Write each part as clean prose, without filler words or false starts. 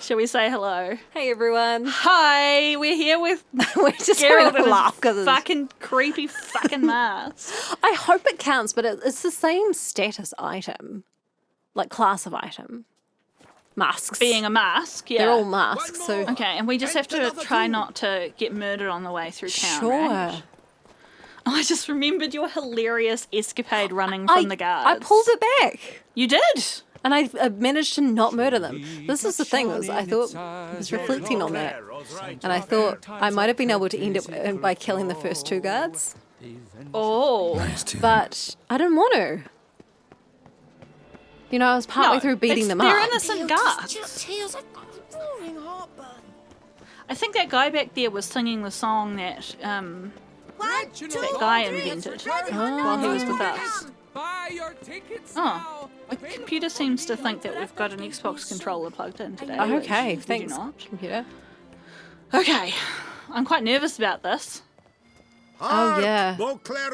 Shall we say hello? Hey everyone. Hi, we're here with We're just Gerald having a and laugh his because fucking creepy fucking mask. I hope it counts, but it's the same status item, like class of item. Masks. Being a mask, yeah. They're all masks, so Okay, and we just have to try not to get murdered on the way through town, sure. right? Oh, I just remembered your hilarious escapade running from the guards. I pulled it back. You did? And I managed to not murder them. This is the thing, was I thought I was reflecting on that. And I thought I might have been able to end it by killing the first two guards. Oh. But I didn't want to. You know, I was partway through beating them up. They're innocent guards. I think that guy back there was singing the song that that guy invented while he was with us. Oh, my computer seems to think that we've got an Xbox controller plugged in today. Oh, okay, which we thanks, do not. computer. Okay, I'm quite nervous about this. Oh, yeah.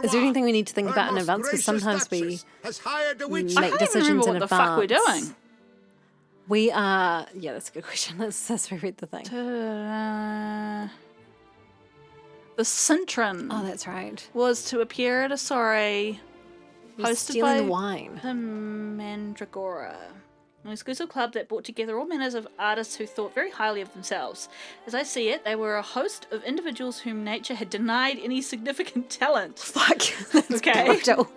Is there anything we need to think about in advance? Because sometimes we make decisions in what advance. the fuck we're doing. We are... Yeah, that's a good question. Let's reread the thing. The Cintron. Oh, that's right. Was to appear at a soiree hosted Stealing by the wine. the Mandragora, an exclusive club that brought together all manners of artists who thought very highly of themselves. As I see it, they were a host of individuals whom nature had denied any significant talent. Fuck. That's Okay. brutal.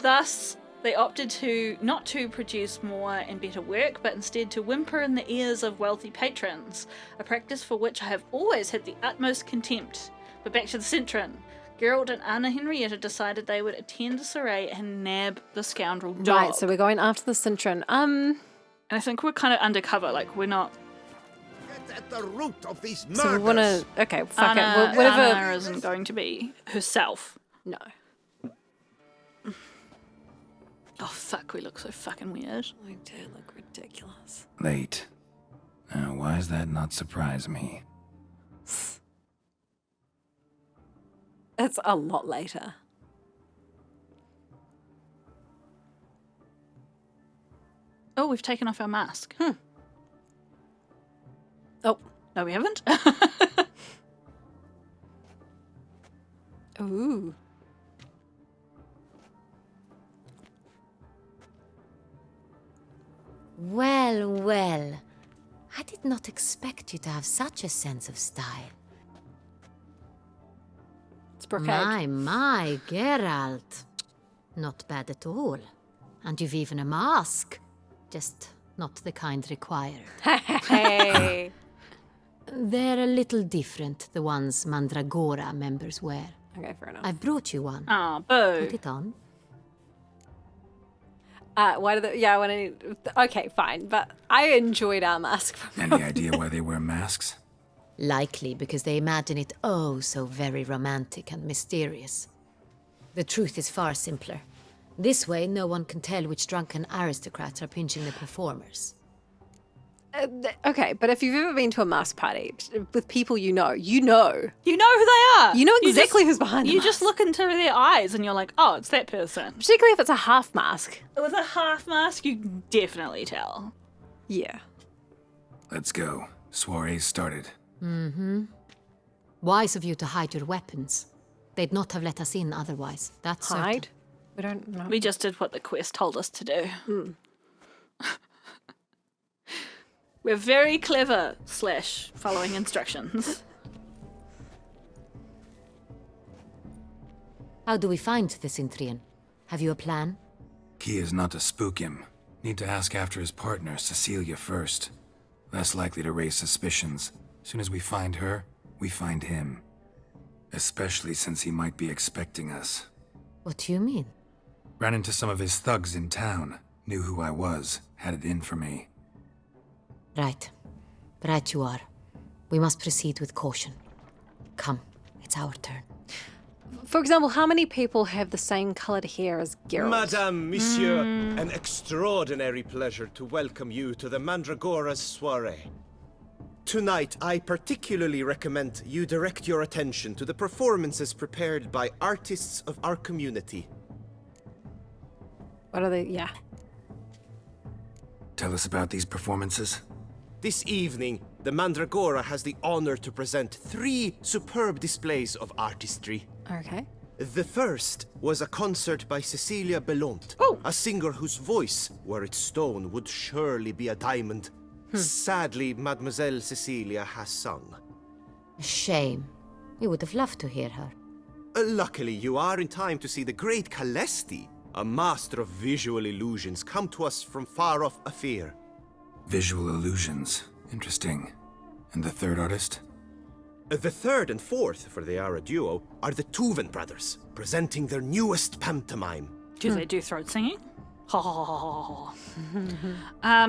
Thus, they opted not to produce more and better work, but instead to whimper in the ears of wealthy patrons, a practice for which I have always had the utmost contempt. But back to the Cintron. Geralt and Anna Henrietta decided they would attend the soiree and nab the scoundrel dog. Right, so we're going after the Cintron. And I think we're kind of undercover, like we're not... Get at the root of these murders. So we want to... Okay, fuck Anna, it. Whatever... Anna isn't going to be herself. No. Oh, fuck, we look so fucking weird. We do look ridiculous. Late. Why does that not surprise me? It's a lot later. Oh, we've taken off our mask. Oh. No, we haven't. Ooh. Well, well. I did not expect you to have such a sense of style. It's brocade. My, Geralt. Not bad at all. And you've even a mask. Just not the kind required. Hey. They're a little different, the ones Mandragora members wear. Okay, fair enough. I've brought you one. Oh, boo. Put it on. Why do they... Yeah, I want to... Okay, fine. But I enjoyed our mask. Any idea why they wear masks? Likely because they imagine it oh so very romantic and mysterious. The truth is far simpler. This way, no one can tell which drunken aristocrats are pinching the performers. Okay, but if you've ever been to a mask party with people you know. You know who they are. You know exactly who's behind the You mask. just look into their eyes and you're like, oh, it's that person. Particularly if it's a half mask. With a half mask, you can definitely tell. Yeah. Let's go. Soiree's started. Mm-hmm. Wise of you to hide your weapons. They'd not have let us in otherwise. That's Hide? We don't know. We just did what the quest told us to do. We're very clever / following instructions. How do we find the Cintrian? Have you a plan? Key is not to spook him. Need to ask after his partner, Cecilia, first. Less likely to raise suspicions. Soon as we find her, we find him. Especially since he might be expecting us. What do you mean? Ran into some of his thugs in town. Knew who I was. Had it in for me. Right. Right you are. We must proceed with caution. Come, it's our turn. For example, how many people have the same coloured hair as Geralt? Madame, Monsieur, an extraordinary pleasure to welcome you to the Mandragora's soiree. Tonight, I particularly recommend you direct your attention to the performances prepared by artists of our community. What are they? Yeah. Tell us about these performances. This evening, the Mandragora has the honor to present 3 superb displays of artistry. Okay. The first was a concert by Cecilia Belont, a singer whose voice, were it stone, would surely be a diamond. Sadly, Mademoiselle Cecilia has sung. Shame. We would have loved to hear her. Luckily, you are in time to see the great Calesti, a master of visual illusions, come to us from far off Afir. Visual illusions. Interesting. And the third artist? The third and fourth, for they are a duo, are the Tuven brothers, presenting their newest pantomime. Do they do throat singing? Ha ha ha ha.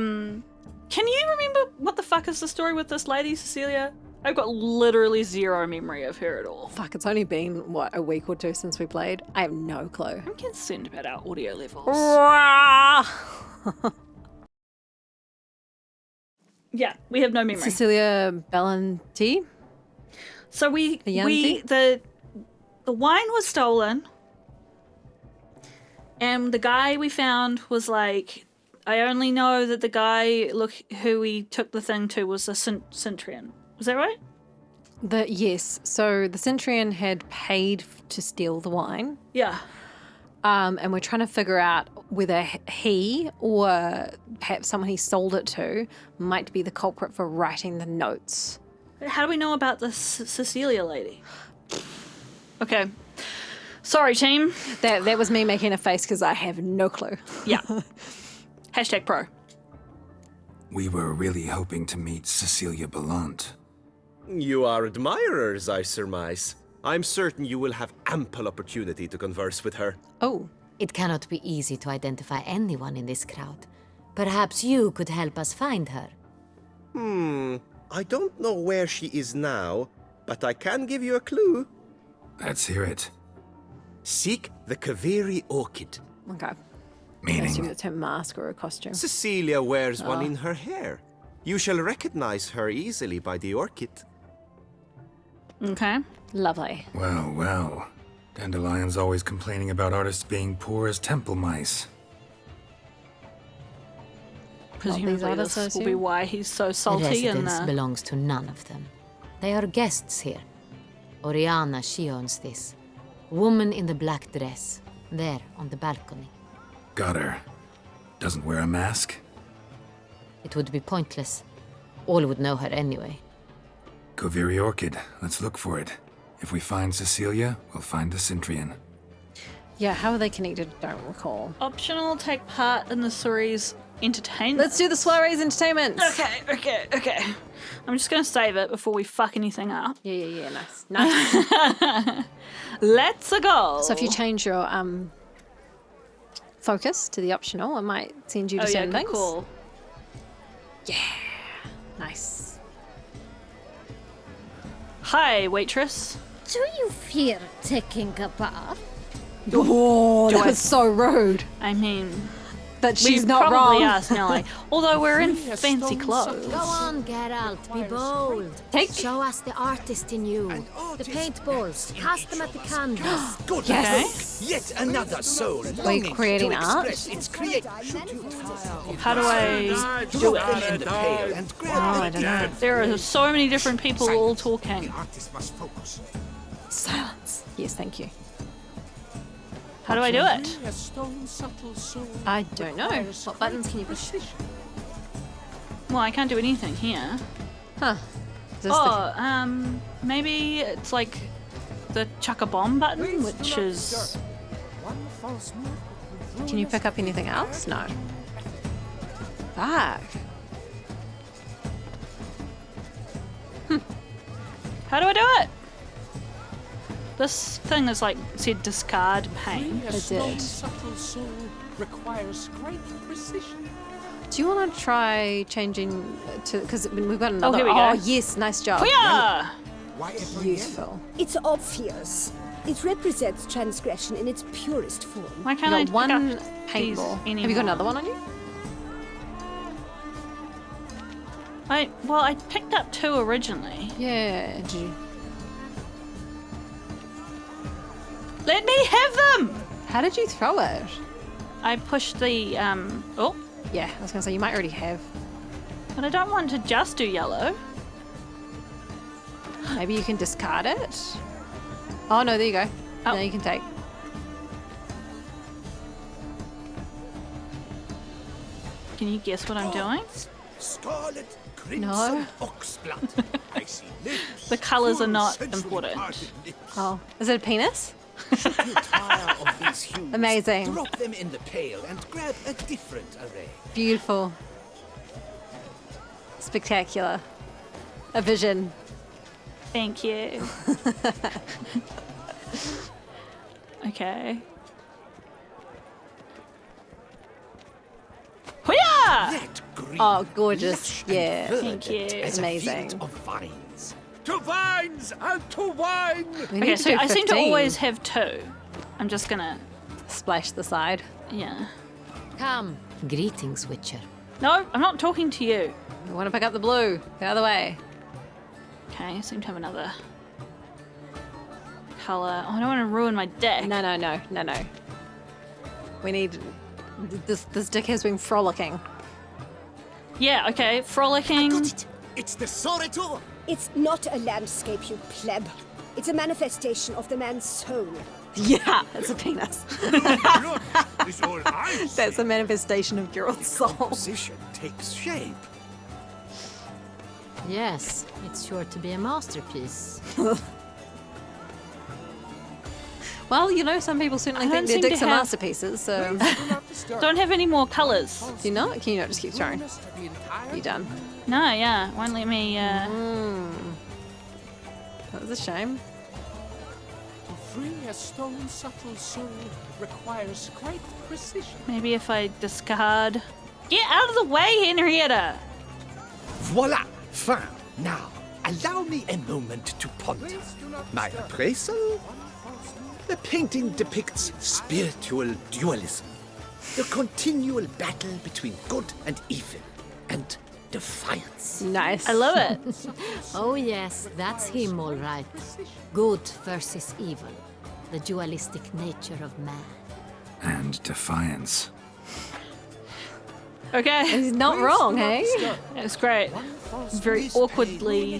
Can you remember what the fuck is the story with this lady, Cecilia? I've got literally zero memory of her at all. Fuck, it's only been, a week or 2 since we played? I have no clue. I'm concerned about our audio levels. Yeah, we have no memory. Cecilia Bellanti? So the wine was stolen, and the guy we found was like, I only know that the guy who we took the thing to was a Centurion. Was that right? Yes. So the Centurion had paid to steal the wine. Yeah. And we're trying to figure out whether he or perhaps someone he sold it to might be the culprit for writing the notes. How do we know about this Cecilia lady? Okay. Sorry, team. That was me making a face because I have no clue. Yeah. Hashtag pro. We were really hoping to meet Cecilia Bellant. You are admirers, I surmise. I'm certain you will have ample opportunity to converse with her. Oh. It cannot be easy to identify anyone in this crowd. Perhaps you could help us find her. I don't know where she is now, but I can give you a clue. Let's hear it. Seek the Kaveri orchid. Okay. I Meaning? assume it's her mask or a costume. Cecilia wears one in her hair. You shall recognize her easily by the orchid. Okay. Lovely. Well, well. Dandelion's always complaining about artists being poor as temple mice. Presumably artists, I this will be assume? why he's so The salty and residence belongs to none of them. They are guests here. Orianna, she owns this. Woman in the black dress. There, on the balcony. Got her. Doesn't wear a mask? It would be pointless. All would know her anyway. Koviri Orchid. Let's look for it. If we find Cecilia, we'll find the Centurion. Yeah, how are they connected? Don't recall. optional. Take part in the soiree's entertainment. Let's do the soiree's entertainment. Okay. I'm just gonna save it before we fuck anything up. Yeah. Nice. Let's go. So if you change your focus to the optional, I might send you to certain things. Cool. Nice. Hi, waitress. Do you fear taking a bath? Oh, that was so rude. I mean, But she's we not probably wrong. are smelly. Although we're in fancy clothes. Go on, Geralt, be bold. Show us the artist in you. The paintballs, cast them at the canvas. Good Yes. look. Yet another soul We're longing creating to art? express its creation. How do I do Look them in it? the pale and Oh, I don't know. There are so many different people all talking. artist must focus. Silence. Yes, thank you. How do I do it? I don't know. What buttons can you push? Well, I can't do anything here. Huh. Is this Maybe it's like the chuck a bomb button, which is... Can you pick up anything else? No. Fuck. How do I do it? This thing is like said discard paint. I did. Requires great precision. Do you want to try changing to... Because we've got another... here we go. Yes. Nice job. Yeah. Why ever Beautiful. It's obvious. It represents transgression in its purest form. Why can't You I got one pick up these paintball. Have anymore? you got another one on you? I picked up 2 originally. Yeah. Did you... Let me have them! How did you throw it? I pushed the, oh, Yeah, I was going to say, you might already have. But I don't want to just do yellow. Maybe you can discard it. Oh no, there you go. Oh. Now you can take. Can you guess what I'm doing? Scarlet, crimson, No. oxblood. I see lips. The colours are full not sensually important. parted lips. Oh, is it a penis? Should you tire of these hues, Amazing. drop them in the pail and grab a different array. Beautiful. Spectacular. A vision. Thank you. Okay. Hoo-yah! That green, Oh, gorgeous. lush and Yeah. verdant Thank you. as a Amazing. field of vines. To vines and to wine! We need Okay, to so do I seem to 15. always have 2. I'm just gonna, Splash the side. yeah. Come. Greetings, Witcher. No, I'm not talking to you. We want to pick up the blue. The other way. Okay, I seem to have another colour. Oh, I don't want to ruin my deck. No. We need... This dick has been frolicking. Yeah, okay, frolicking. Got it! It's the soiree! It's not a landscape, you pleb. It's a manifestation of the man's soul. Yeah, it's a penis. Look, this all I see. That's a manifestation of Geralt's soul. Composition takes shape. Yes, it's sure to be a masterpiece. Well, you know, some people certainly I think don't their seem to dicks are have- masterpieces, so... Don't have any more colours. Do you not? Can you not just keep throwing? You done? No, yeah, won't let me, That was a shame. To free a stone subtle soul requires quite precision. maybe if I discard... Get out of the way, Henrietta! Voila! Fin! Now, allow me a moment to ponder. My appraisal? The painting depicts spiritual dualism. The continual battle between good and evil. And defiance. Nice. I love it. Oh yes, that's him all right. Good versus evil. The dualistic nature of man. And defiance. Okay, He's not wrong, hey? it's great. Very awkwardly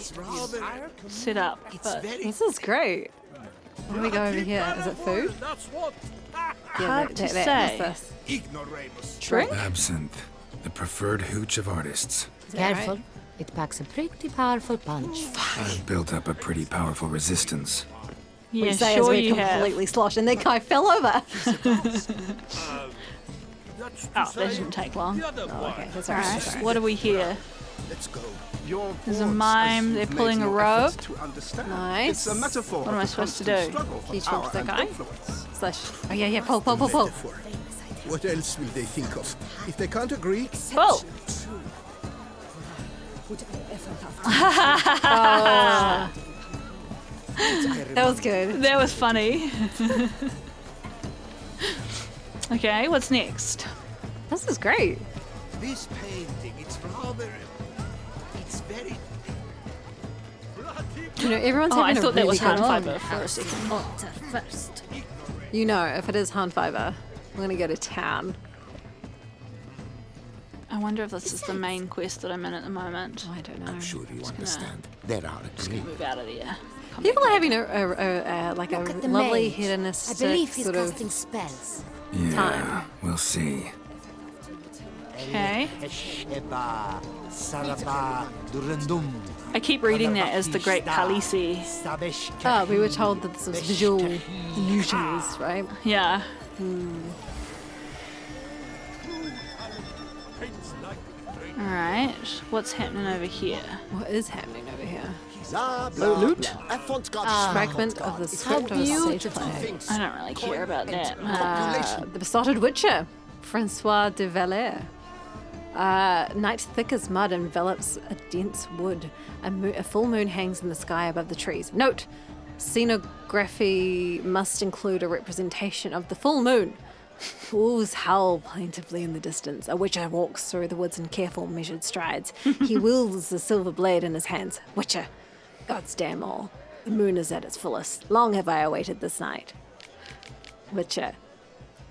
set up, but This is great. Where do we go over here? Is it food? Yeah, Hard to what's say. this? drink? Absinthe, the preferred hooch of artists. that Careful. It packs a pretty powerful punch. I've built up a pretty powerful resistance. Yeah, We say sure as we you have. completely slosh, and that guy fell over. Oh, that didn't take long. Oh, okay, that's all right. Alright, That's all right. what are we here? Let's go. There's a mime, they're pulling a rope. Nice. What am I supposed to do? Can you talk to the guy? Slash. Oh, yeah, pull. What else will they think of? If they can't agree, Pull! Would I ever have That was good. That was funny. Okay, what's next? This is great. this painting, it's rather... It's very... You know, everyone's Oh, I having a thought that really was good hand time. fibre for a second. Otter first. You know, if it is hand fibre, we're going to go to town. I wonder if this is the main quest that I'm in at the moment. I don't know. I'm sure you understand. There are Move out of there. Come People back are later. having like Look a at the lovely mage. I hedonistic believe he's sort of... casting spells. Yeah, Time. we'll see. Okay. I keep reading that as the Great Khaleesi. Oh, we were told that this was visual illusions, right? Yeah. Alright, what's happening over here? What is happening over here? loot. Fragment of the script of a sage beautiful. play. I don't really care about that. The Besotted Witcher, Francois de Valère. Night thick as mud envelops a dense wood. A full moon hangs in the sky above the trees. Note, scenography must include a representation of the full moon. Wolves howl plaintively in the distance. A witcher walks through the woods in careful, measured strides. He wields the silver blade in his hands. Witcher, gods damn all. The moon is at its fullest. Long have I awaited this night. Witcher,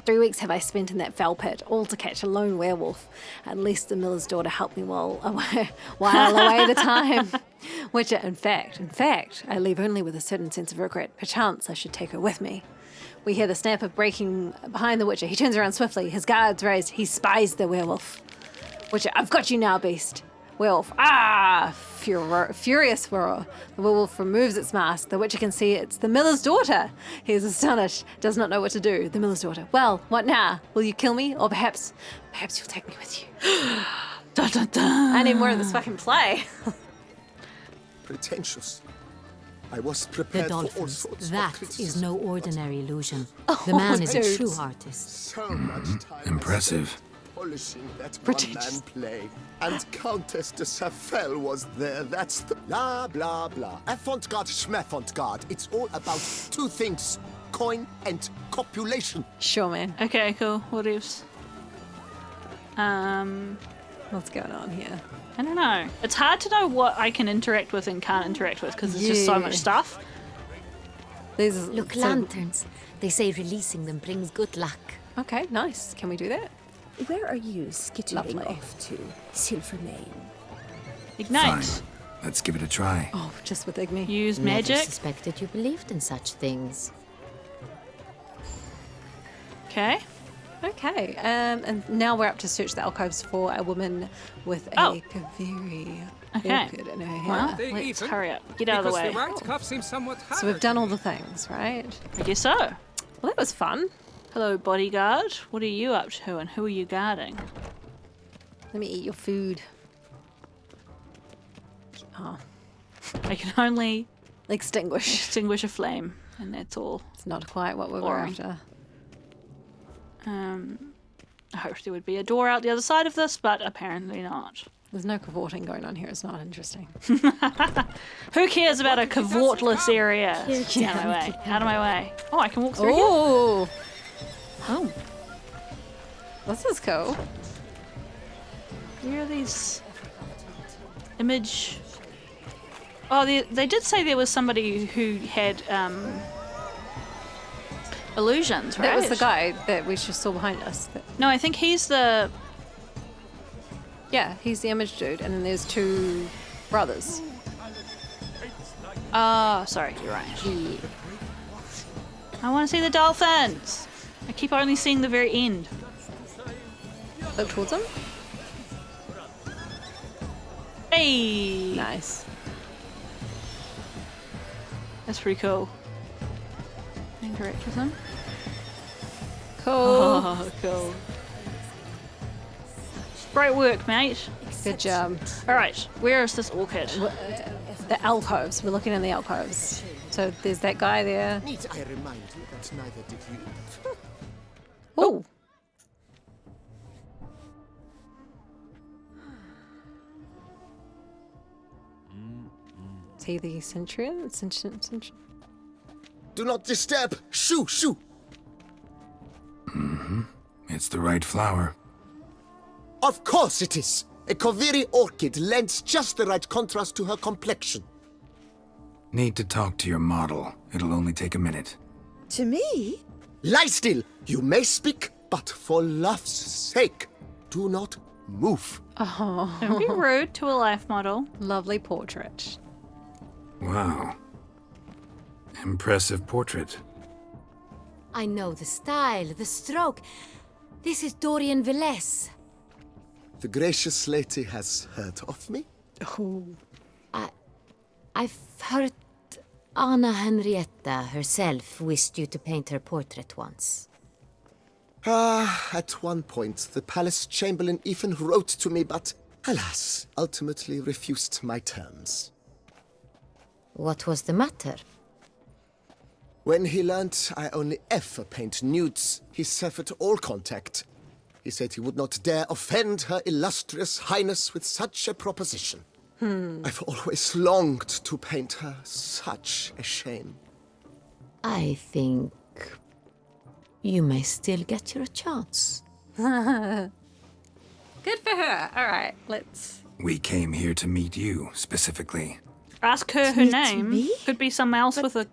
3 weeks have I spent in that fell pit, all to catch a lone werewolf. At least the miller's daughter helped me while away the time. Which, in fact, I leave only with a certain sense of regret. Perchance I should take her with me. We hear the snap of breaking behind the Witcher. He turns around swiftly, his guards raised. He spies the werewolf. Witcher, I've got you now, beast. Werewolf, furious roar. The werewolf removes its mask. The Witcher can see it's the miller's daughter. He is astonished, does not know what to do. The miller's daughter. Well, what now? Will you kill me? Or perhaps you'll take me with you. Dun, dun, dun. I need more of this fucking play. Pretentious. I was The prepared for all dolphins. sorts of That criticism. is no ordinary illusion. The man is a dude. true artist. So much time Impressive. spent polishing that Pretentious. one-man play. And Countess de Safel was there. That's the blah, blah, blah. Avant-garde, schmavant-garde. It's all about two things. Coin and copulation. Sure, man. Okay, cool. What else? What's going on here? I don't know. It's hard to know what I can interact with and can't interact with because there's just so much Yeah. stuff. There's Look, so- lanterns. They say releasing them brings good luck. Okay, nice. Can we do that? Where are you skittering Lovely. off to, Silvermane? Ignite. Fine. Let's give it a try. Oh, just with Igme. Use Never magic. suspected you believed in such things. Okay. Okay, and now we're up to search the alcoves for a woman with a Oh. very Okay. orchid in her hair. Well, They let's even- hurry up. Get out of the Because way. the right cuff seems somewhat hard. So we've done all the things, right? I guess so. Well, that was fun. Hello, bodyguard. What are you up to and who are you guarding? Let me eat your food. Oh, I can only extinguish. extinguish a flame, and that's all. It's not quite what we were Boring. after. I hoped there would be a door out the other side of this, but apparently not. There's no cavorting going on here. It's not interesting. Who cares about a cavortless area? Get out of my way. Out of my way. Oh, I can walk through here? Oh, Oh. this is cool. Where are these image? Oh, they did say there was somebody who had illusions, right? That was the guy that we just saw behind us. No, I think he's the. Yeah, he's the image dude, and then there's two brothers. Oh, sorry, you're right. I want to see the dolphins. I keep only seeing the very end. Look towards him. Hey, Nice. that's pretty cool. Interact with him. Cool. Oh, cool. Great work, mate. Good job. All right, where is this orchid? The alcoves. We're looking in the alcoves. So there's that guy there. Need I remind you that neither did you. Oh. Is he the Centurion? Centurion? Do not disturb. Shoo, shoo. It's the right flower. Of course it is. A Koviri orchid lends just the right contrast to her complexion. Need to talk to your model. It'll only take a minute. To me? Lie still. You may speak, but for love's sake, do not move. Don't be rude to a life model. Lovely portrait. Wow. Impressive portrait. I know the style, the stroke. This is Dorian Velez. The gracious lady has heard of me. I've heard Anna Henrietta herself wished you to paint her portrait once. At one point, the palace chamberlain even wrote to me, but alas, ultimately refused my terms. What was the matter? When he learnt I only ever paint nudes, he severed all contact. He said he would not dare offend her illustrious highness with such a proposition. I've always longed to paint her. Such a shame. I think you may still get your chance. Good for her. All right, let's. We came here to meet you, specifically. Ask her her name. me? Could be someone else with a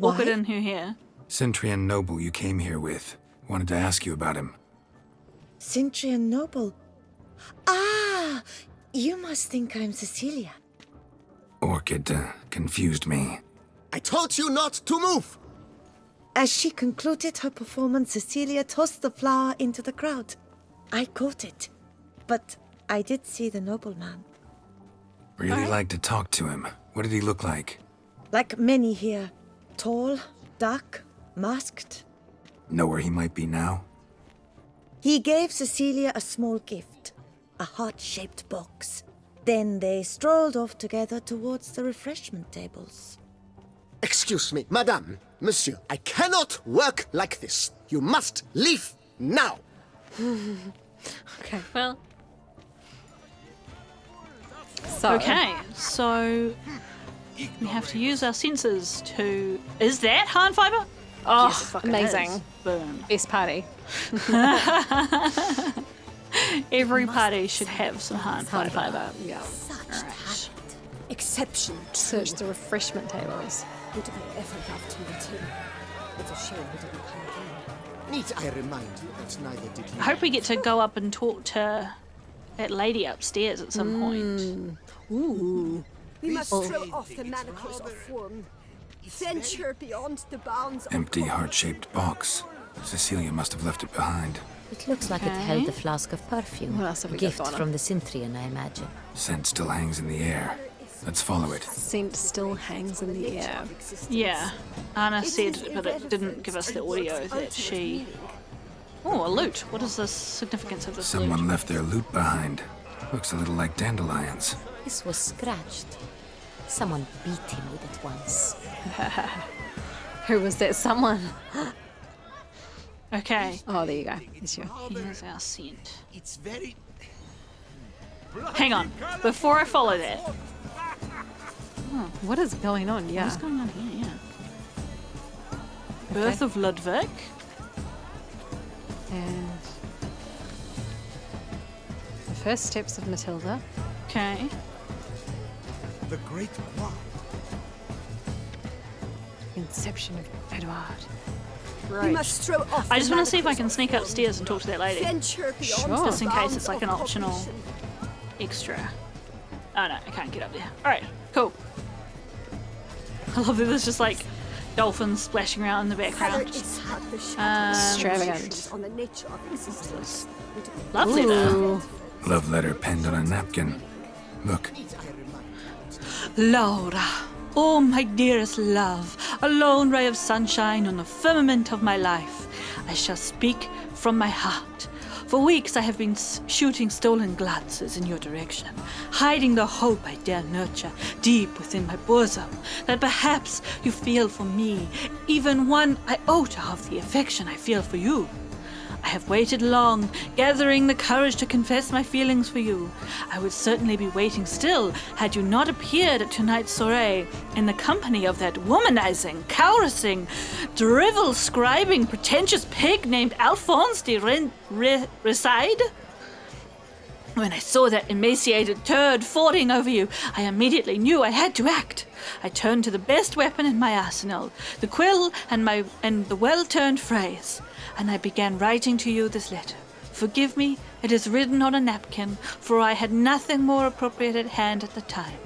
orchid in her hair. Centurion noble you came here with. Wanted to ask you about him. Cintrian noble. Ah! You must think I'm Cecilia. Orchid confused me. I told you not to move! As she concluded her performance, Cecilia tossed the flower into the crowd. I caught it, but I did see the nobleman. Really like to talk to him. What did he look like? Like many here. Tall, dark, masked. Know where he might be now? He gave Cecilia a small gift, a heart-shaped box. Then they strolled off together towards the refreshment tables. Excuse me, madame, monsieur, I cannot work like this. You must leave now. Okay. Well, So, okay, so we have to use our senses to... Is that Han fiber? Oh, Yes, it fucking amazing. is. Boom. Best party. Every party should have some Han Hard fiber. fiber. Yeah. Alright. Exception. Search the refreshment tables. Would I ever love to meet him? It's a shame he didn't come again. Need I remind you that neither did you. I hope we get to go up and talk to that lady upstairs at some point. Ooh. We must throw off the manacles of form. Venture beyond the bounds of Empty, heart-shaped box. Cecilia must have left it behind. It looks like it held a flask of perfume. What else have we got Gift going on? from the Cintrian, I imagine. Scent still hangs in the air. Let's follow it. Scent still hangs in the air. Yeah, Anna said, but it didn't give us the audio that she... Oh, a loot. What is the significance of this Someone loot? left their loot behind. Looks a little like dandelions. This was scratched. Someone beat him with it once. Who was that someone? Okay, Oh, there you go. It's you. here's our scent. It's very... Hang on, before I follow that. What is going on? Yeah. What's going on here? Yeah. Birth of Ludwig. And the first steps of Matilda. Okay. The Great Quad. Inception of Edward. We must throw off I just the want to see if I manacles can of sneak form. upstairs and talk to that lady. Venture beyond Sure. the Just in case bounds it's like of an optional cognition. extra. Oh no, I can't get up there. Alright, cool. I love that there's just like dolphins splashing around in the Color background. is but the shadow Extravagant. on the nature of existence. Lovely though. Ooh. Love letter penned on a napkin. Look, Laura, oh my dearest love, a lone ray of sunshine on the firmament of my life. I shall speak from my heart. For weeks I have been shooting stolen glances in your direction, hiding the hope I dare nurture deep within my bosom, that perhaps you feel for me even one iota of the affection I feel for you. I have waited long, gathering the courage to confess my feelings for you. I would certainly be waiting still had you not appeared at tonight's soiree in the company of that womanizing, coercing, drivel-scribing, pretentious pig named Alphonse de Reside. When I saw that emaciated turd fawning over you, I immediately knew I had to act. I turned to the best weapon in my arsenal, the quill and the well-turned phrase, and I began writing to you this letter. Forgive me, it is written on a napkin, for I had nothing more appropriate at hand at the time.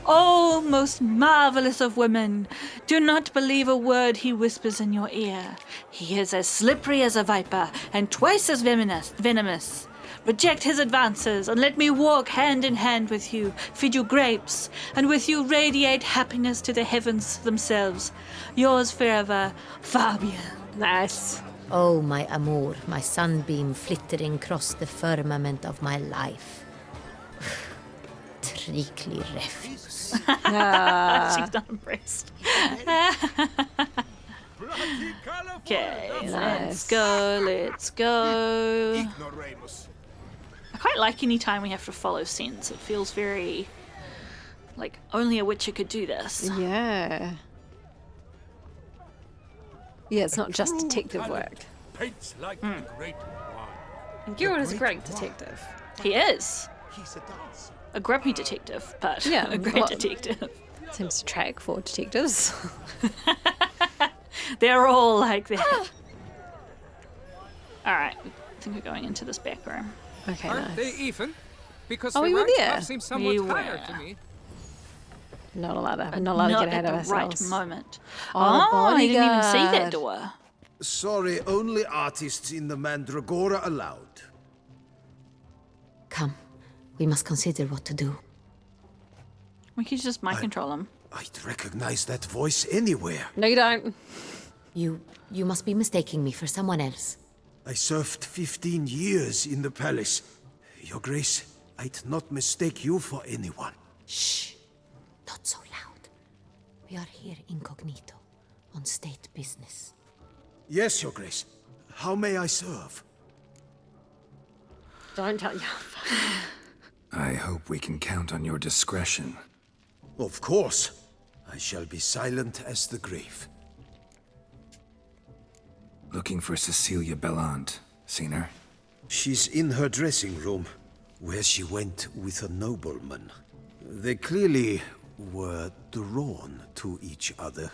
Oh, most marvelous of women, do not believe a word he whispers in your ear. He is as slippery as a viper, and twice as venomous. Reject his advances, and let me walk hand in hand with you, feed you grapes, and with you radiate happiness to the heavens themselves. Yours forever, Fabian. Nice. Oh, my amour, my sunbeam flittering across the firmament of my life. Treacly refuse. She's not impressed. Okay, let's go. I quite like any time we have to follow scents. It feels very like only a witcher could do this. Yeah. Yeah, it's not just detective work. Paints like the great wine. And Geralt is a great detective. He is He's a dancer. a grumpy detective, but Yeah, a great well- detective. Seems to track for detectives. They're all like that. Alright, I think we're going into this back room. Okay, Aren't nice. they even? Because Oh, the we were right there. half seems somewhat We were. tired to me. Not allowed to get ahead at of the right ourselves. moment. Oh, I didn't even see that bodyguard. door. Sorry, only artists in the Mandragora allowed. Come, we must consider what to do. We could just mind control him. I'd recognize that voice anywhere. No, you don't. You must be mistaking me for someone else. I served 15 years in the palace. Your Grace, I'd not mistake you for anyone. Shh! Not so loud. We are here incognito, on state business. Yes, Your Grace. How may I serve? Don't tell you. I hope we can count on your discretion. Of course. I shall be silent as the grave. Looking for Cecilia Bellant. Seen her? She's in her dressing room, where she went with a nobleman. They clearly were drawn to each other.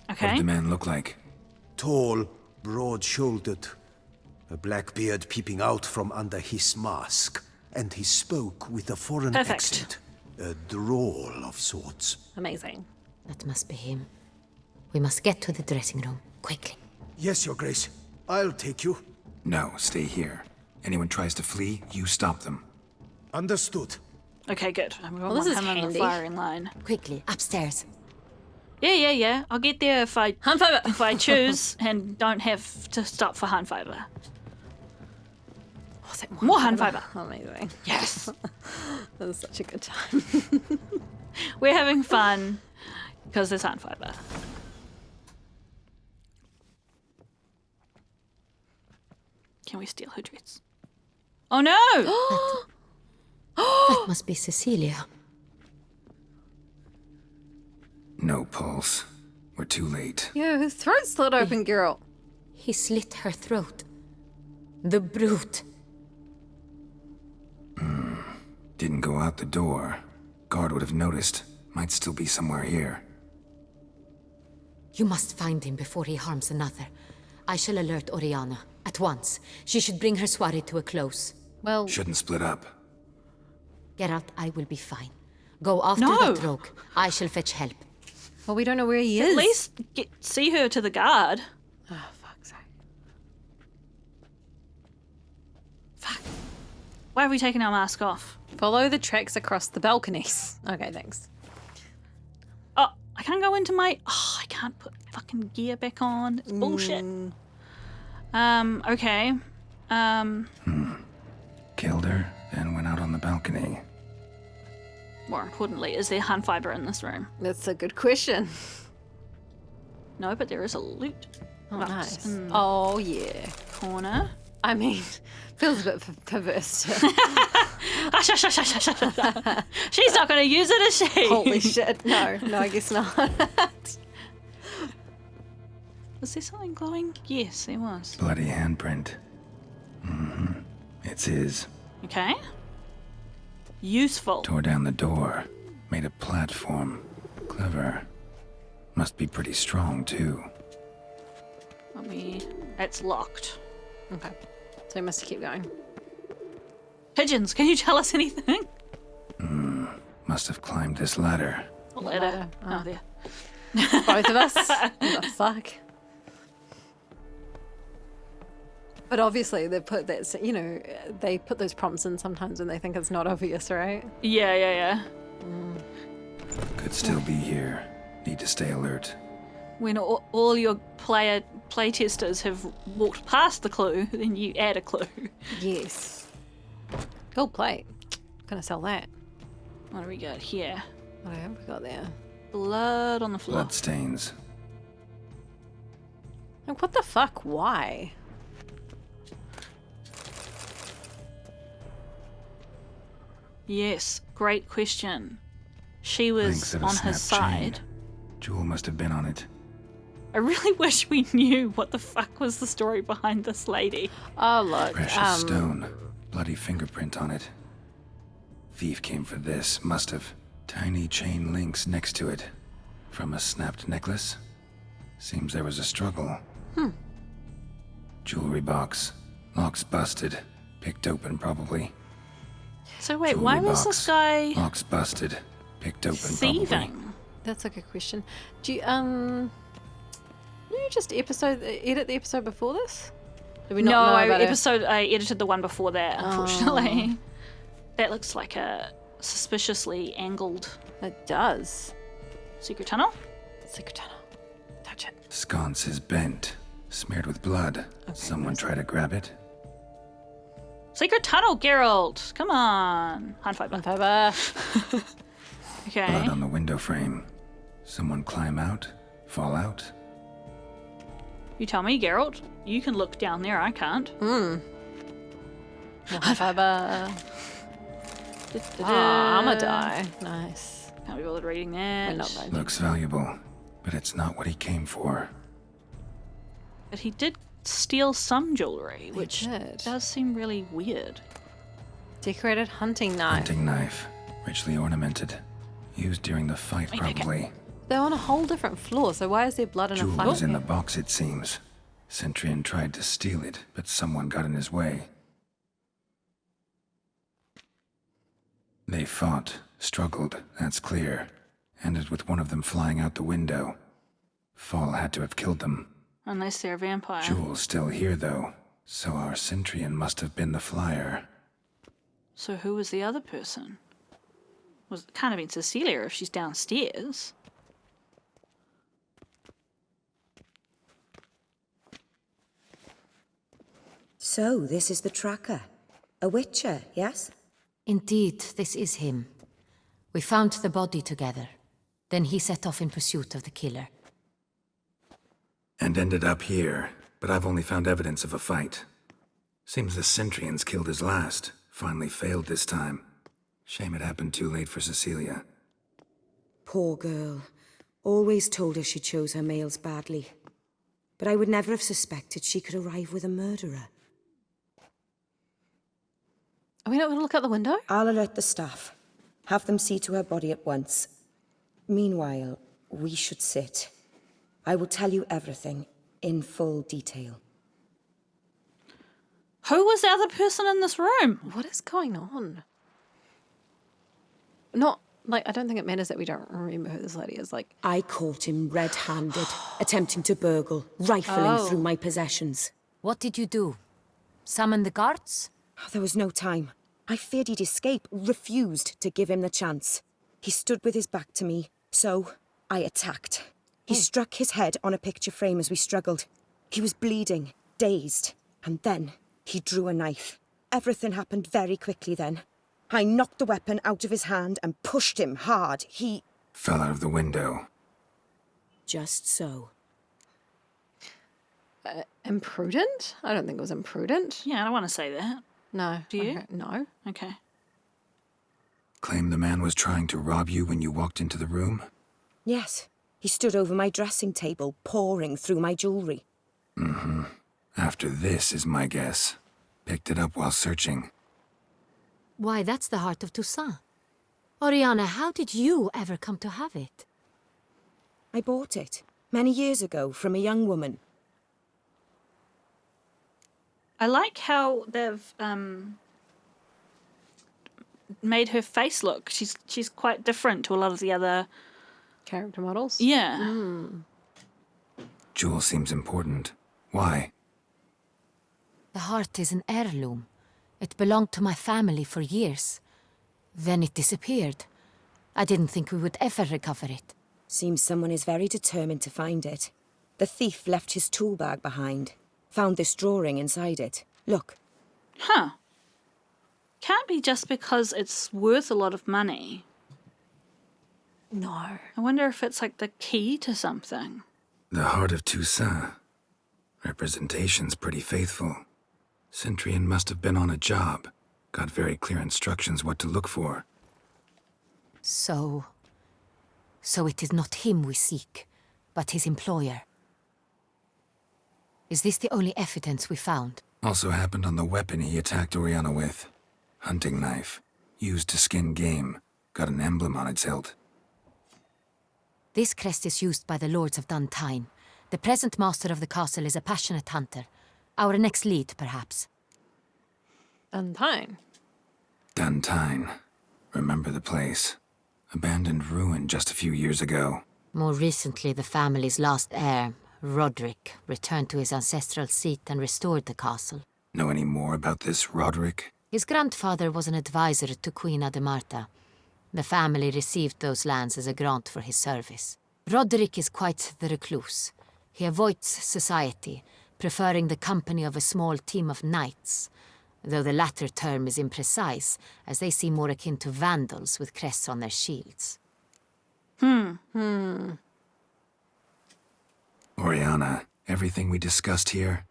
What Okay. did the man look like? Tall, broad-shouldered, a black beard peeping out from under his mask, and he spoke with a foreign Perfect. accent, a drawl of sorts. Amazing. That must be him. We must get to the dressing room, quickly. Yes, Your Grace. I'll take you. No, stay here. Anyone tries to flee, you stop them. Understood. Okay, good. We Well, want this is him in the handy. firing line. Quickly, upstairs. Yeah. I'll get there if I choose and don't have to stop for hand fiber. Oh, is that More hand fiber. Amazing. Yes. That was such a good time. We're having fun because there's hand fiber. Can we steal her dress? Oh no! That must be Cecilia. No pulse. We're too late. Yeah, his throat slit open, girl. He slit her throat. The brute. Didn't go out the door. Guard would have noticed. Might still be somewhere here. You must find him before he harms another. I shall alert Orianna. At once. She should bring her soiree to a close. Well, Shouldn't split up. Geralt, I will be fine. Go after No. that rogue. I shall fetch help. well, we don't know where he is. At least see her to the guard. Oh, fuck's sake. Fuck. Why have we taken our mask off? Follow the tracks across the balconies. Okay, thanks. Oh, I can't go into my... Oh, I can't put fucking gear back on. It's bullshit. Okay. Killed her, then went out on the balcony. More importantly, is there hand fiber in this room? That's a good question. No, but there is a loot Oh, box nice. in the Oh, yeah. corner. I mean, feels a bit perverse. She's not going to use it, is she? Holy shit. No, I guess not. Was there something glowing? Yes, there was. Bloody handprint. It's his. Okay. Useful. Tore down the door. Made a platform. Clever. Must be pretty strong, too. It's locked. Okay. So we must keep going. Pigeons, can you tell us anything? Must have climbed this ladder. A ladder. Oh, there. Both of us? What the fuck? But obviously they put that, they put those prompts in sometimes when they think it's not obvious, right? Yeah. Could still be here. Need to stay alert. When all your play testers have walked past the clue, then you add a clue. Yes. Gold plate. Gonna sell that. What do we got here? What have we got there? Blood on the floor. Blood stains. Like, what the fuck? Why? Yes, great question. She Links was of a on her snap chain. side. Jewel must have been on it. I really wish we knew what the fuck was the story behind this lady. Oh, look. Precious stone. Bloody fingerprint on it. Thief came for this. Must have. Tiny chain links next to it. From a snapped necklace. Seems there was a struggle. Jewelry box. Lock's busted. Picked open, probably. So wait, Jewelry why was box. this guy Lock's busted. Picked open, probably. thieving? That's a good question. Do you, did you just edit the episode before this? Did we not No, know I about I edited the one before that, unfortunately. That looks like a suspiciously angled It does. secret tunnel. Secret tunnel. Touch it. Sconce is bent. Smeared with blood. Someone try to grab it? Secret tunnel, Geralt! Come on. High five. Fiber. Okay. Blood on the window frame. Someone climb out? Fall out? You tell me, Geralt. You can look down there, I can't. High fiber. I'ma die. Nice. Can't be bothered reading that. We're not going. Looks valuable, but it's not what he came for. But he did steal some jewellery, which did. does seem really weird. Decorated hunting knife. Hunting knife. Richly ornamented. Used during the fight, probably. They're on a whole different floor, so why is there blood in a Jewel fight? was in the box, it seems. Centurion tried to steal it, but someone got in his way. They fought, struggled, that's clear. Ended with one of them flying out the window. Fall had to have killed them. Unless they're a vampire. Jewel's still here, though, so our Centurion must have been the flyer. So who was the other person? It can't have been Cecilia if she's downstairs. So, this is the tracker. A witcher, yes? Indeed, this is him. We found the body together. Then he set off in pursuit of the killer. And ended up here, but I've only found evidence of a fight. Seems the Centurions killed his last. Finally failed this time. Shame it happened too late for Cecilia. Poor girl. Always told her she chose her males badly. But I would never have suspected she could arrive with a murderer. Are we not going to look out the window? I'll alert the staff. Have them see to her body at once. Meanwhile, we should sit. I will tell you everything, in full detail. Who was the other person in this room? What is going on? Not, like, I don't think it matters that we don't remember who this lady is. Like, I caught him red-handed, attempting to burgle, rifling through my possessions. What did you do? Summon the guards? There was no time. I feared he'd escape, refused to give him the chance. He stood with his back to me, so I attacked. He struck his head on a picture frame as we struggled. He was bleeding, dazed, and then he drew a knife. Everything happened very quickly then. I knocked the weapon out of his hand and pushed him hard. He Fell out of the window. just so. imprudent? I don't think it was imprudent. Yeah, I don't want to say that. No. Do you? Okay. No. Okay. Claim the man was trying to rob you when you walked into the room? Yes, he stood over my dressing table, pouring through my jewellery. Mm-hmm. After this is my guess. Picked it up while searching. Why, that's the heart of Toussaint. Orianna, how did you ever come to have it? I bought it, many years ago, from a young woman. I like how they've made her face look. She's quite different to a lot of the other character models. Yeah. Jewel seems important. Why? The heart is an heirloom. It belonged to my family for years. Then it disappeared. I didn't think we would ever recover it. Seems someone is very determined to find it. The thief left his tool bag behind. Found this drawing inside it. Look. Huh. Can't be just because it's worth a lot of money. No. I wonder if it's like the key to something. The heart of Toussaint. Representation's pretty faithful. Centurion must have been on a job. Got very clear instructions what to look for. So it is not him we seek, but his employer. Is this the only evidence we found? Also happened on the weapon he attacked Orianna with. Hunting knife. Used to skin game. Got an emblem on its hilt. This crest is used by the Lords of Duntine. The present master of the castle is a passionate hunter. Our next lead, perhaps. Duntine. Duntine. Remember the place. Abandoned ruin just a few years ago. More recently, the family's last heir, Roderick, returned to his ancestral seat and restored the castle. Know any more about this Roderick? His grandfather was an advisor to Queen Ademarta. The family received those lands as a grant for his service. Roderick is quite the recluse. He avoids society, preferring the company of a small team of knights, though the latter term is imprecise, as they seem more akin to vandals with crests on their shields. Orianna, everything we discussed here,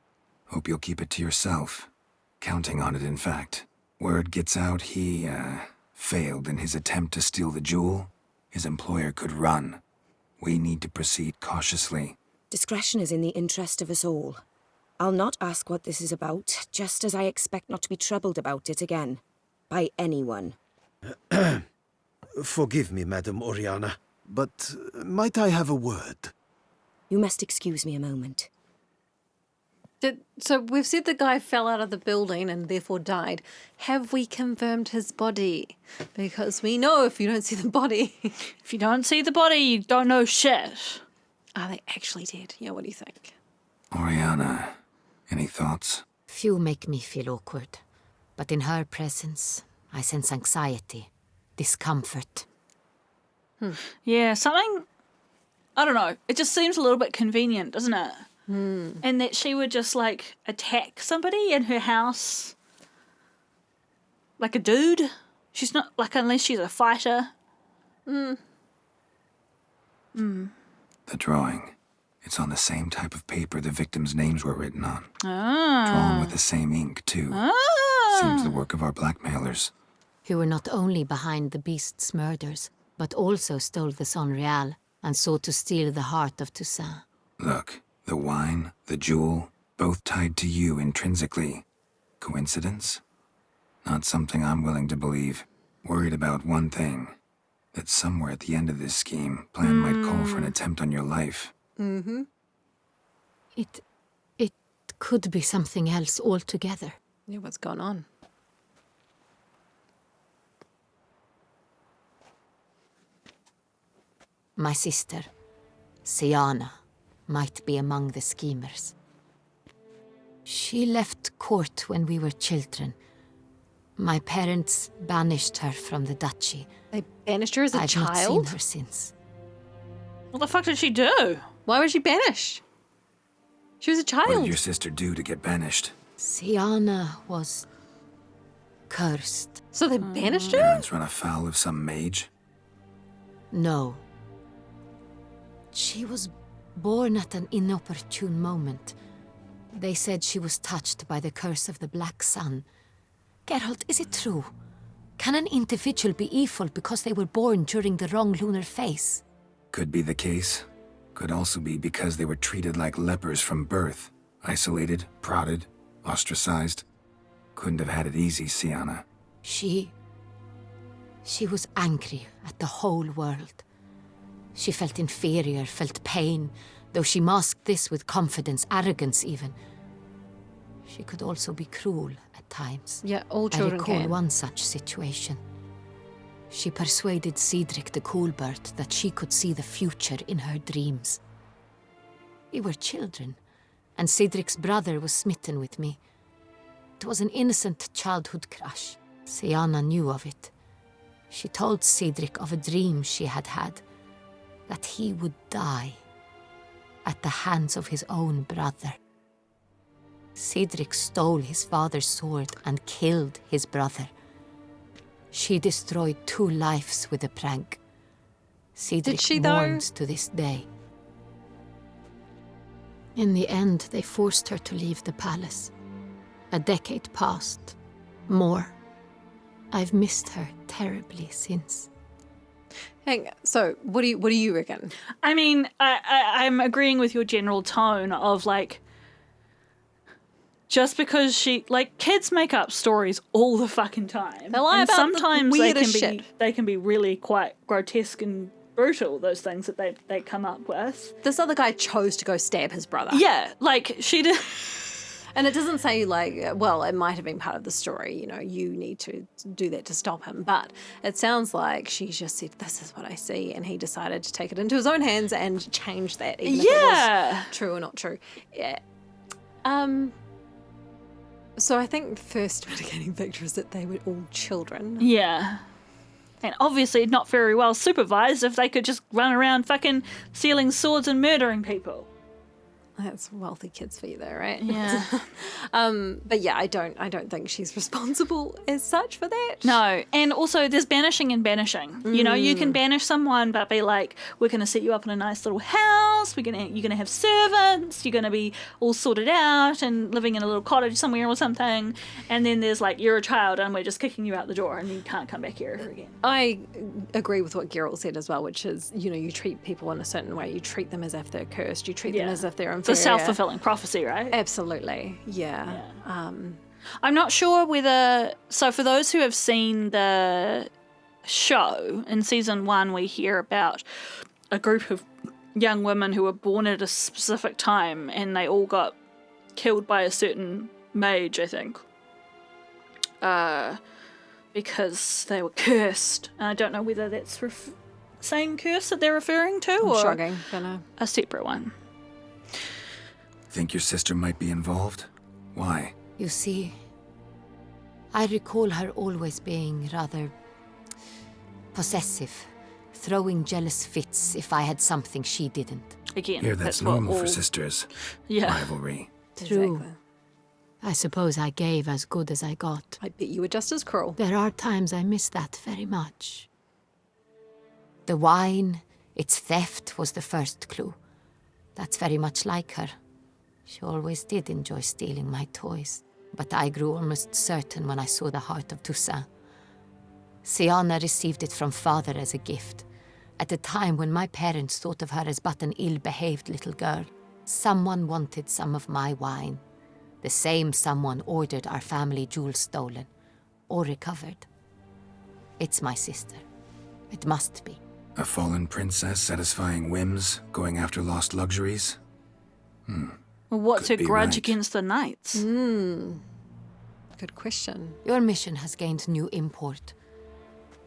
hope you'll keep it to yourself. Counting on it, in fact. Word gets out he, failed in his attempt to steal the jewel. His employer could run. We need to proceed cautiously. Discretion is in the interest of us all. I'll not ask what this is about, just as I expect not to be troubled about it again. By anyone. Forgive me, Madam Orianna, but might I have a word? You must excuse me a moment. So we've said the guy fell out of the building and therefore died. Have we confirmed his body? Because we know if you don't see the body... If you don't see the body, you don't know shit. Are they actually dead? Yeah, what do you think? Orianna, any thoughts? Few make me feel awkward, but in her presence, I sense anxiety, discomfort. Yeah, something... I don't know. It just seems a little bit convenient, doesn't it? And that she would just, like, attack somebody in her house. Like a dude. She's not, like, unless she's a fighter. The drawing. It's on the same type of paper the victims' names were written on. Drawn with the same ink, too. Seems the work of our blackmailers. Who were not only behind the beast's murders, but also stole the Sonreal and sought to steal the heart of Toussaint. Look, the wine, the jewel, both tied to you intrinsically. Coincidence? Not something I'm willing to believe. Worried about one thing. That somewhere at the end of this scheme, plan might call for an attempt on your life. It could be something else altogether. Yeah, what's going on? My sister, Siana, might be among the schemers. She left court when we were children. My parents banished her from the duchy. They banished her as a I've child? not seen her since. What the fuck did she do? Why was she banished? She was a child. What did your sister do to get banished? Siana was cursed. So they banished her? Parents run afoul of some mage? No. She was born at an inopportune moment. They said she was touched by the curse of the Black Sun. Geralt, is it true? Can an individual be evil because they were born during the wrong lunar phase? Could be the case. Could also be because they were treated like lepers from birth. Isolated, prodded, ostracized. Couldn't have had it easy, Siana. She was angry at the whole world. She felt inferior, felt pain, though she masked this with confidence, arrogance even. She could also be cruel at times. Yeah, all children I recall can. one such situation. She persuaded Cedric the Coolbird that she could see the future in her dreams. We were children, and Cedric's brother was smitten with me. It was an innocent childhood crush. Siana knew of it. She told Cedric of a dream she had had, that he would die at the hands of his own brother. Cedric stole his father's sword and killed his brother. She destroyed 2 lives with a prank. Cedric she, though? mourns to this day. In the end, they forced her to leave the palace. A decade passed. More. I've missed her terribly since. So, what do you reckon? I mean, I'm agreeing with your general tone of, like, just because she, like, kids make up stories all the fucking time. They lie and about sometimes the weirdest shit. They can be really quite grotesque and brutal, those things that they come up with. This other guy chose to go stab his brother. Yeah, like, she did. And it doesn't say, like, well, it might have been part of the story, you know, you need to do that to stop him. But it sounds like she just said, this is what I see. And he decided to take it into his own hands and change that, even if it was true or not true. Yeah. So I think the first mitigating factor is that they were all children. Yeah. And obviously not very well supervised if they could just run around fucking stealing swords and murdering people. That's wealthy kids for you, though, right? Yeah. But yeah, I don't think she's responsible as such for that. No, and also there's banishing and banishing. You know, you can banish someone, but be like, we're going to set you up in a nice little house. You're going to have servants. You're going to be all sorted out and living in a little cottage somewhere or something. And then there's like, you're a child, and we're just kicking you out the door, and you can't come back here ever again. I agree with what Geralt said as well, which is, you know, you treat people in a certain way. You treat them as if they're cursed. You treat them as if they're inferior. It's a self-fulfilling prophecy, right? Absolutely, yeah. I'm not sure whether... So for those who have seen the show, in season 1 we hear about a group of young women who were born at a specific time and they all got killed by a certain mage, I think. Because they were cursed. And I don't know whether that's same curse that they're referring to or shocking. Don't know. A separate one. Think your sister might be involved? Why? You see, I recall her always being rather possessive, throwing jealous fits if I had something she didn't. Again, Here, that's normal for sisters. Yeah. Rivalry. True. Exactly. I suppose I gave as good as I got. I bet you were just as cruel. There are times I miss that very much. The wine, its theft, was the first clue. That's very much like her. She always did enjoy stealing my toys, but I grew almost certain when I saw the heart of Toussaint. Siana received it from father as a gift. At a time when my parents thought of her as but an ill-behaved little girl, someone wanted some of my wine. The same someone ordered our family jewels stolen, or recovered. It's my sister. It must be. A fallen princess satisfying whims, going after lost luxuries? Well, what's her Could be grudge right. against the knights? Good question. Your mission has gained new import.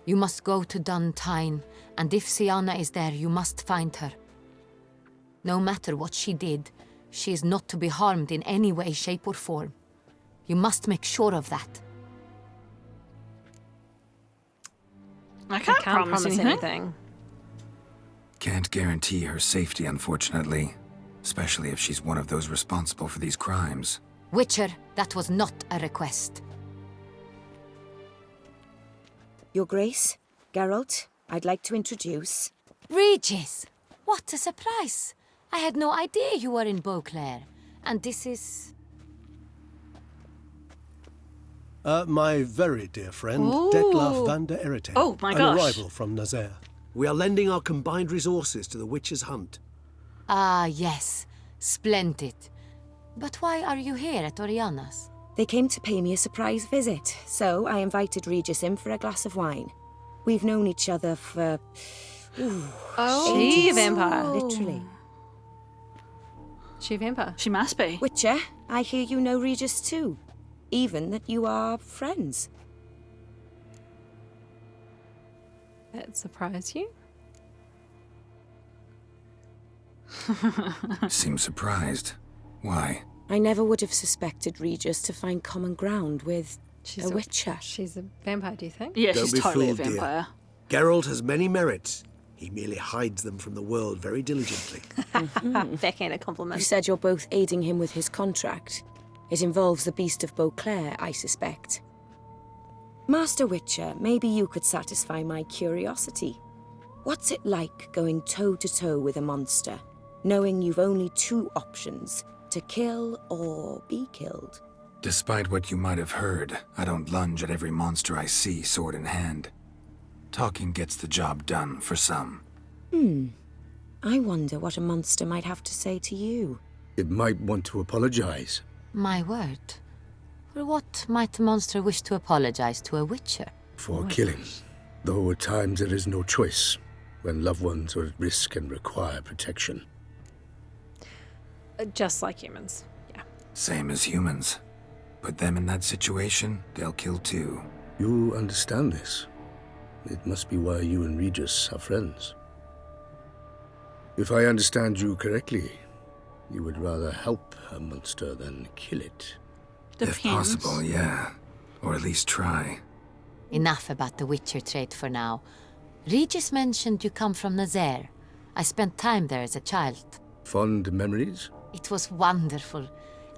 You must go to Duntine, and if Siana is there, you must find her. No matter what she did, she is not to be harmed in any way, shape, or form. You must make sure of that. I can't promise anything. Can't guarantee her safety, unfortunately. Especially if she's one of those responsible for these crimes. Witcher, that was not a request. Your Grace, Geralt, I'd like to introduce... Regis! What a surprise! I had no idea you were in Beauclair. And this is... My very dear friend, Detlaf van der Erite. Oh, my an gosh. arrival from Nazaire. We are lending our combined resources to the Witcher's hunt. Ah, yes. Splendid. But why are you here at Orianna's? They came to pay me a surprise visit, so I invited Regis in for a glass of wine. We've known each other for... She a vampire. Literally. She a vampire. She must be. Witcher, I hear you know Regis too. Even that you are friends. That surprised you? Seems surprised. Why? I never would have suspected Regis to find common ground with She's a witcher. She's a vampire, do you think? Yeah, Don't she's be totally fooled, a dear. vampire. Geralt has many merits. He merely hides them from the world very diligently. Backhand a You compliment. said you're both aiding him with his contract. It involves the Beast of Beauclair, I suspect. Master Witcher, maybe you could satisfy my curiosity. What's it like going toe-to-toe with a monster, knowing you've only two options, to kill or be killed? Despite what you might have heard, I don't lunge at every monster I see, sword in hand. Talking gets the job done for some. I wonder what a monster might have to say to you. It might want to apologize. My word. For what might a monster wish to apologize to a witcher? For killing. Though at times there is no choice, when loved ones are at risk and require protection. Just like humans. Yeah. Same as humans. Put them in that situation, they'll kill too. You understand this. It must be why you and Regis are friends. If I understand you correctly, you would rather help a monster than kill it. Depends. If possible, yeah. Or at least try. Enough about the Witcher trade for now. Regis mentioned you come from Nazaire. I spent time there as a child. Fond memories? It was wonderful.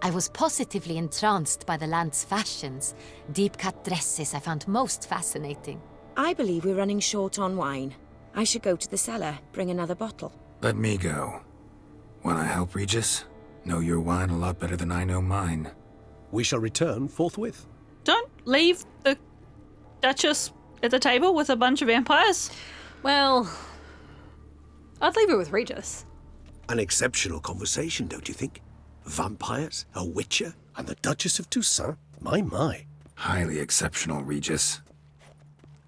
I was positively entranced by the land's fashions. Deep-cut dresses I found most fascinating. I believe we're running short on wine. I should go to the cellar, bring another bottle. Let me go. Wanna help, Regis? Know your wine a lot better than I know mine. We shall return forthwith. Don't leave the Duchess at the table with a bunch of vampires. Well, I'd leave it with Regis. An exceptional conversation, don't you think? Vampires, a witcher, And the Duchess of Toussaint? My. Highly exceptional, Regis.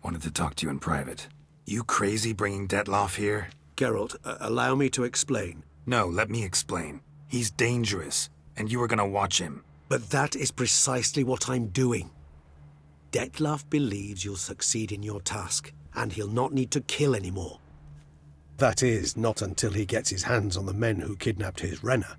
Wanted to talk to you in private. You crazy bringing Detloff here? Geralt, allow me to explain. No, let me explain. He's dangerous, and you are gonna watch him. But that is precisely what I'm doing. Detloff believes you'll succeed in your task, and he'll not need to kill anymore. That is, not until he gets his hands on the men who kidnapped his Renna.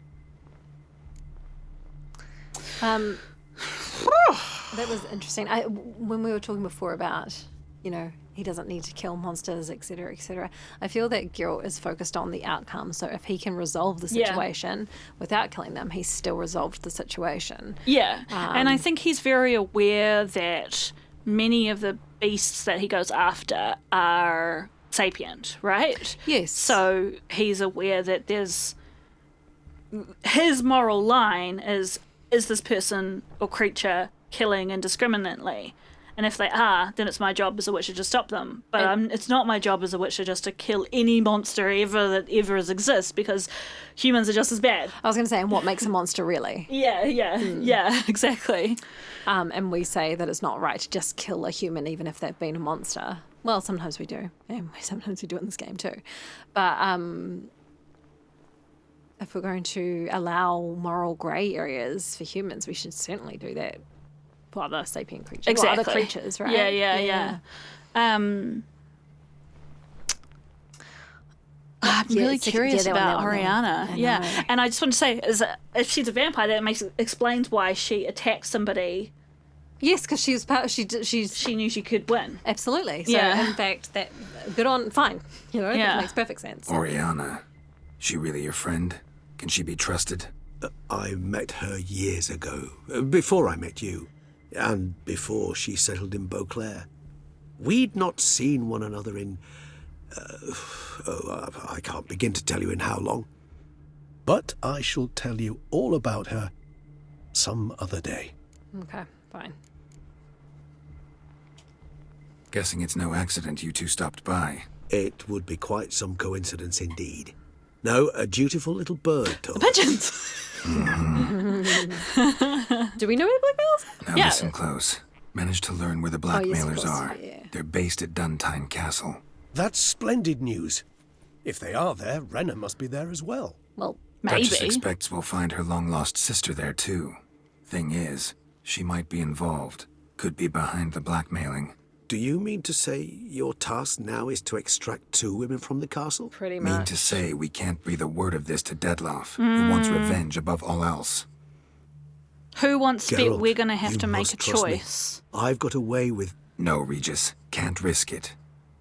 That was interesting. When we were talking before about, he doesn't need to kill monsters, etc., etc., I feel that Geralt is focused on the outcome. So if he can resolve the situation without killing them, he's still resolved the situation. Yeah, and I think he's very aware that many of the beasts that he goes after are sapient, right? Yes. So he's aware that his moral line is this person or creature killing indiscriminately? And if they are, then it's my job as a witcher to stop them. But it's not my job as a witcher just to kill any monster that ever exists, because humans are just as bad. I was going to say, and what makes a monster really? Yeah, exactly. And we say that it's not right to just kill a human even if they've been a monster. Well, sometimes we do. And sometimes we do it in this game too. But if we're going to allow moral grey areas for humans, we should certainly do that for other sapient creatures. Exactly. Or other creatures, right? Yeah. I'm really curious about Orianna. Yeah. And I just want to say, if she's a vampire, that explains why she attacked somebody. Yes, because she knew she could win. Absolutely. So in fact, fine. That makes perfect sense. Orianna, she really your friend? Can she be trusted? I met her years ago, before I met you, and before she settled in Beauclair. We'd not seen one another in... I can't begin to tell you in how long. But I shall tell you all about her some other day. Okay, fine. Guessing it's no accident you two stopped by. It would be quite some coincidence indeed. No, a dutiful little bird told the pigeons! Do we know where the blackmailers are? Now listen close. Managed to learn where the blackmailers are. Yeah. They're based at Duntine Castle. That's splendid news. If they are there, Renna must be there as well. Well, maybe. Duchess expects we'll find her long-lost sister there, too. Thing is, she might be involved. Could be behind the blackmailing. Do you mean to say your task now is to extract 2 women from the castle? Pretty much. Mean to say we can't breathe a word of this to Detloff, who wants revenge above all else. Who wants to bet Geralt, we're going to have to you make must a trust me. choice? I've got a way with... No, Regis. Can't risk it.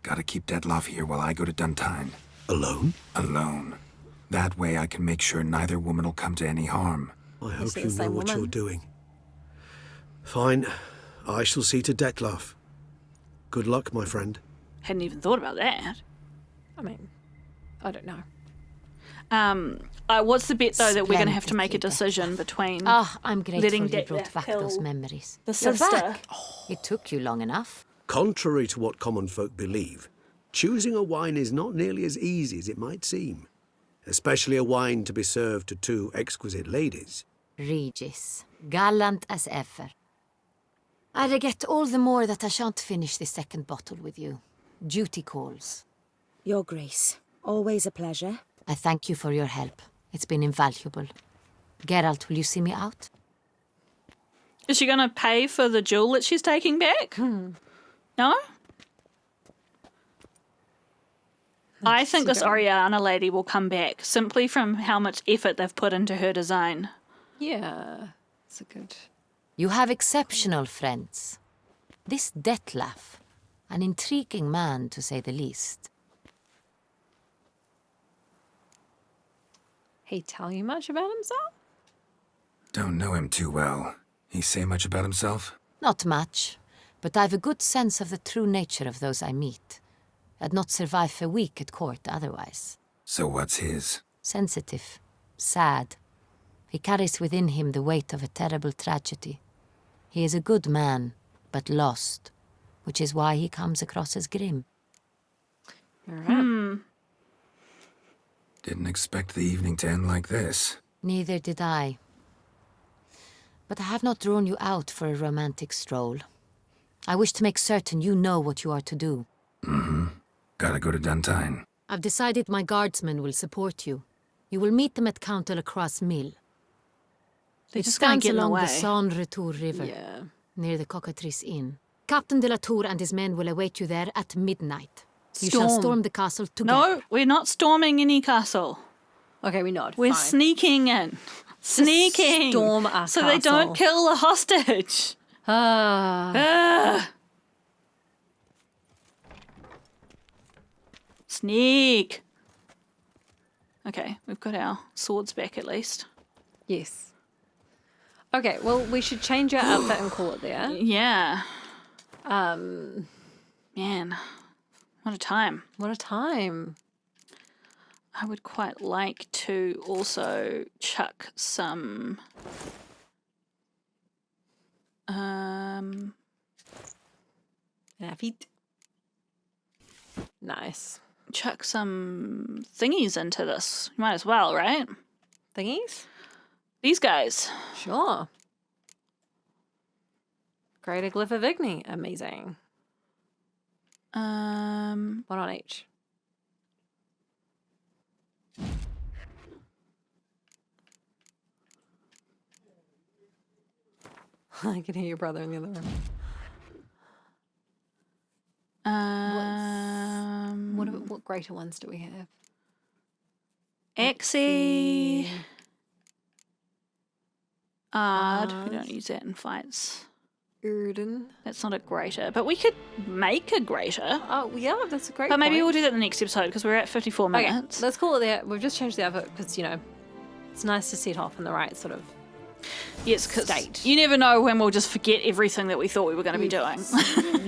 Gotta keep Detloff here while I go to Duntine. Alone? Alone. That way I can make sure neither woman will come to any harm. I hope you know what you're doing. Fine. I shall see to Detloff. Good luck, my friend. Hadn't even thought about that. I mean, I don't know. What's the bet, though, that we're going to have to make a decision between I'm grateful letting you brought Detloff back kill those memories. the You're sister? back. It took you long enough. Contrary to what common folk believe, choosing a wine is not nearly as easy as it might seem. Especially a wine to be served to 2 exquisite ladies. Regis, gallant as ever. I regret all the more that I shan't finish this second bottle with you. Duty calls. Your Grace, always a pleasure. I thank you for your help. It's been invaluable. Geralt, will you see me out? Is she going to pay for the jewel that she's taking back? No? I think this Orianna lady will come back simply from how much effort they've put into her design. Yeah, it's a good... You have exceptional friends. This Detlef, an intriguing man to say the least. He tell you much about himself? Don't know him too well. He say much about himself? Not much, but I've a good sense of the true nature of those I meet. I'd not survive a week at court otherwise. So what's his? Sensitive, sad. He carries within him the weight of a terrible tragedy. He is a good man, but lost, which is why he comes across as grim. Didn't expect the evening to end like this. Neither did I. But I have not drawn you out for a romantic stroll. I wish to make certain you know what you are to do. Gotta go to Duntine. I've decided my guardsmen will support you. You will meet them at Count de la Croix Mill. They're It just going stands to get in the along the way. Saint Retour River, near the Cockatrice Inn. Captain de la Tour and his men will await you there at midnight. You shall storm the castle together. No, we're not storming any castle. Okay, we nod. We're fine. sneaking in. Sneaking. Storm our so they don't kill the hostage. Sneak. Okay, we've got our swords back at least. Yes. Okay, well, we should change our outfit and call it there. Yeah. Man, what a time. What a time. I would quite like to also chuck some feet. Nice. Chuck some thingies into this. You might as well, right? Thingies? These guys. Sure. Greater Glyph of Igni. Amazing. One on each. I can hear your brother in the other room. What greater ones do we have? Exy. Ard. We don't use that in fights. Urden. That's not a greater, but we could make a greater. Oh, yeah, that's a great But maybe point. we'll do that in the next episode because we're at 54 minutes. Okay, let's call it there. We've just changed the outfit because, you know, it's nice to set off in the right sort of Yes, because state. you never know when we'll just forget everything that we thought we were going to be doing.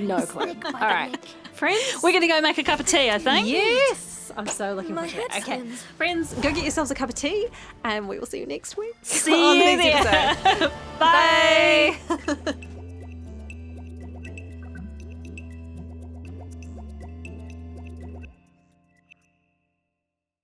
No clue. All right, friends. We're going to go make a cup of tea, I think. Yes. I'm so looking forward to it. Okay, friends, go get yourselves a cup of tea and we will see you next week. See you there. Bye.